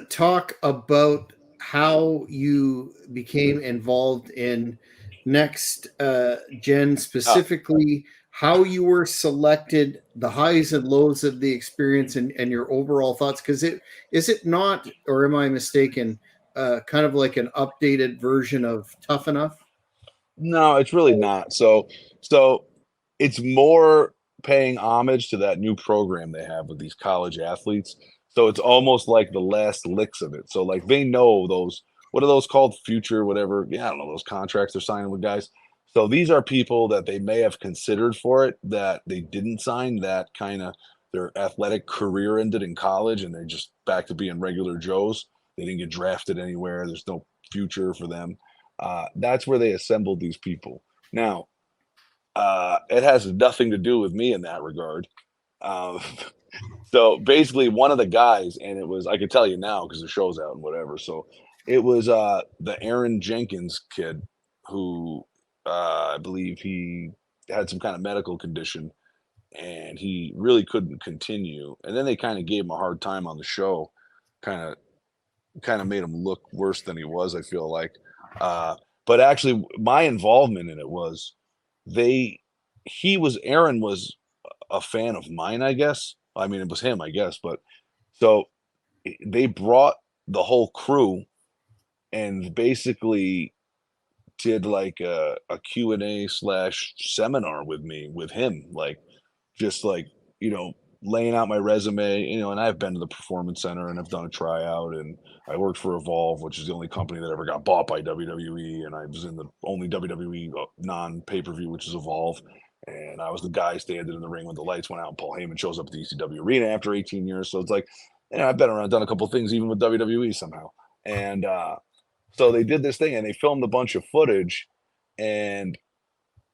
talk about how you became involved in next gen, Uh, specifically how you were selected, the highs and lows of the experience, and your overall thoughts. Because it is it not, or am I mistaken? Kind of like an updated version of Tough Enough. no, it's really not. So it's more paying homage to that new program they have with these college athletes. So it's almost like the last licks of it. So like they know those, what are those called? Future, whatever. Yeah, I don't know, those contracts they're signing with guys. So these are people that they may have considered for it that they didn't sign, that kind of their athletic career ended in college and they're just back to being regular Joes. They didn't get drafted anywhere. There's no future for them. That's where they assembled these people. Now, it has nothing to do with me in that regard. Um, so basically, one of the guys, and it was, I could tell you now because the show's out and whatever. So it was the Aaron Jenkins kid who I believe he had some kind of medical condition and he really couldn't continue. And then they kind of gave him a hard time on the show, kind of made him look worse than he was, I feel like. Uh, but actually, my involvement in it was they Aaron was a fan of mine, I guess. I mean, it was him, I guess. But so they brought the whole crew and basically did like a Q&A slash seminar with me, with him, like just like, you know, laying out my resume, you know, and I've been to the performance center and I've done a tryout and I worked for Evolve, which is the only company that ever got bought by WWE. And I was in the only WWE non pay-per-view, which is Evolve. And I was the guy standing in the ring when the lights went out and Paul Heyman shows up at the ECW arena after 18 years. So it's like, you know, I've been around, done a couple of things even with WWE somehow. And so they did this thing and they filmed a bunch of footage and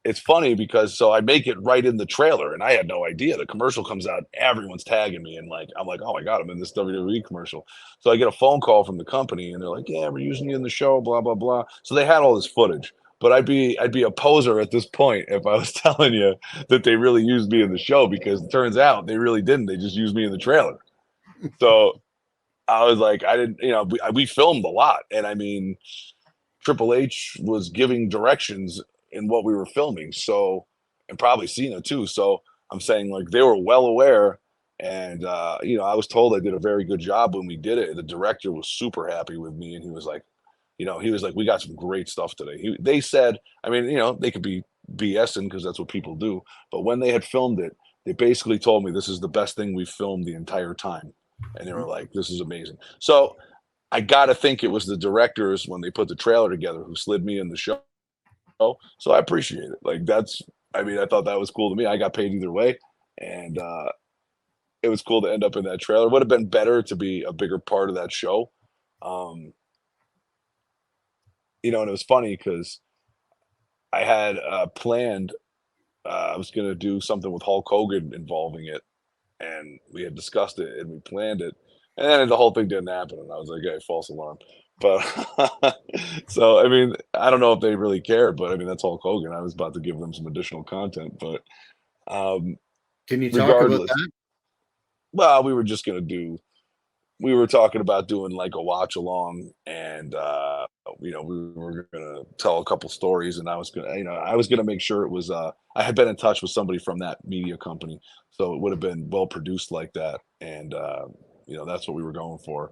it's funny because so I make it right in the trailer and I had no idea. The commercial comes out, everyone's tagging me and like I'm like, oh my God, I'm in this WWE commercial. So I get a phone call from the company and they're like, yeah, we're using you in the show, blah, blah, blah. So they had all this footage. But I'd be a poser at this point if I was telling you that they really used me in the show because it turns out they really didn't. They just used me in the trailer. So I was like, I didn't, you know, we filmed a lot. And I mean, Triple H was giving directions in what we were filming. So, and probably Cena too. So I'm saying like they were well aware. And, you know, I was told I did a very good job when we did it. The director was super happy with me. And he was like, you know, he was like, we got some great stuff today. They said, I mean, you know, they could be BSing because that's what people do. But when they had filmed it, they basically told me this is the best thing we've filmed the entire time. And they were like, this is amazing. So I got to think it was the directors when they put the trailer together who slid me in the show. So I appreciate it. Like that's, I mean, I thought that was cool to me. I got paid either way, and it was cool to end up in that trailer. Would have been better to be a bigger part of that show. Um, you know, and it was funny because I had planned. I was going to do something with Hulk Hogan involving it, and we had discussed it and we planned it, and then the whole thing didn't happen, and I was like, "Hey, false alarm." But so I mean, I don't know if they really cared, but I mean, that's Hulk Hogan. I was about to give them some additional content, but um, Can you talk about regardless, that? well, we were just gonna do. We were talking about doing like a watch along, and you know, we were gonna tell a couple stories, and I was gonna, you know, I was gonna make sure it was. I had been in touch with somebody from that media company, so it would have been well produced like that, and you know, that's what we were going for.